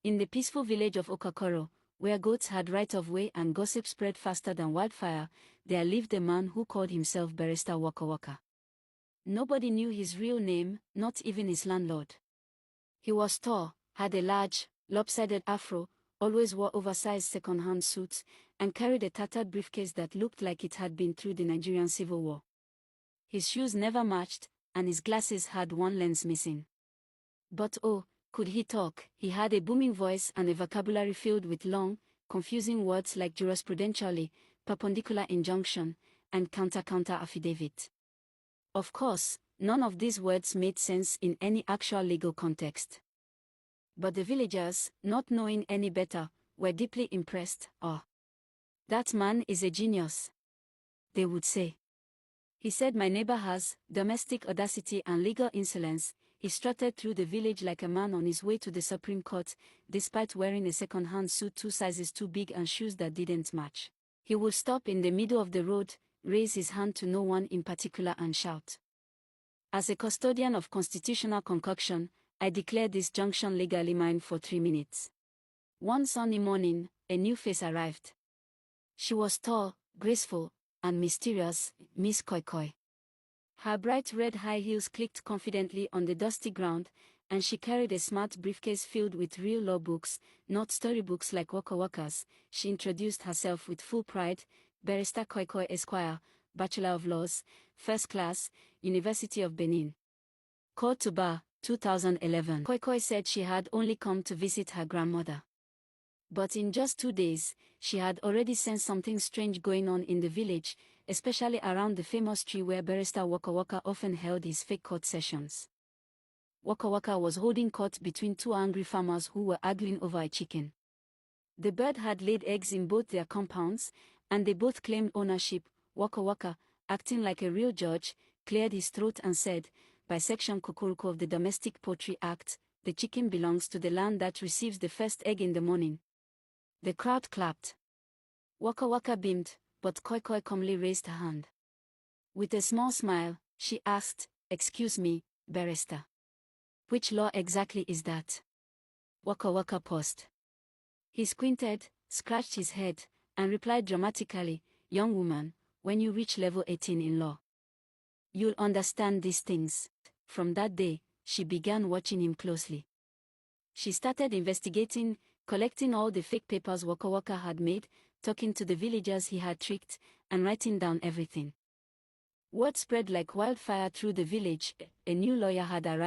In the peaceful village of Okakoro, where goats had right of way and gossip spread faster than wildfire, there lived a man who called himself Barista Waka. Nobody knew his real name, not even his landlord. He was tall, had a large, lopsided afro, always wore oversized second-hand suits, and carried a tattered briefcase that looked like it had been through the Nigerian Civil War. His shoes never matched, and his glasses had one lens missing. But oh, could he talk? He had a booming voice and a vocabulary filled with long, confusing words like jurisprudentially, perpendicular injunction, and counter affidavit. Of course, none of these words made sense in any actual legal context. But the villagers, not knowing any better, were deeply impressed. "Oh, that man is a genius," they would say. He said my neighbor has domestic audacity and legal insolence. He strutted through the village like a man on his way to the Supreme Court, despite wearing a second-hand suit 2 sizes too big and shoes that didn't match. He would stop in the middle of the road, raise his hand to no one in particular and shout. As a custodian of constitutional concoction, I declare this junction legally mine for 3 minutes. One sunny morning, a new face arrived. She was tall, graceful, and mysterious, Miss Koi. Her bright red high heels clicked confidently on the dusty ground, and she carried a smart briefcase filled with real law books, not storybooks like Waka's. She introduced herself with full pride: Barrister Koi Esquire, Bachelor of Laws, First Class, University of Benin. Called to bar, 2011. Koi said she had only come to visit her grandmother. But in just 2 days, she had already sensed something strange going on in the village, especially around the famous tree where Barrister Waka often held his fake court sessions. Waka was holding court between 2 angry farmers who were arguing over a chicken. The bird had laid eggs in both their compounds, and they both claimed ownership. Waka, acting like a real judge, cleared his throat and said, by Section Kokoroko of the Domestic Poultry Act, the chicken belongs to the land that receives the first egg in the morning. The crowd clapped. Waka beamed, but Koi calmly raised her hand. With a small smile, she asked, "Excuse me, barrister. Which law exactly is that?" Waka paused. He squinted, scratched his head, and replied dramatically, "Young woman, when you reach level 18 in law, you'll understand these things." From that day, she began watching him closely. She started investigating, collecting all the fake papers Waka had made, talking to the villagers he had tricked, and writing down everything. Word spread like wildfire through the village. A new lawyer had arrived.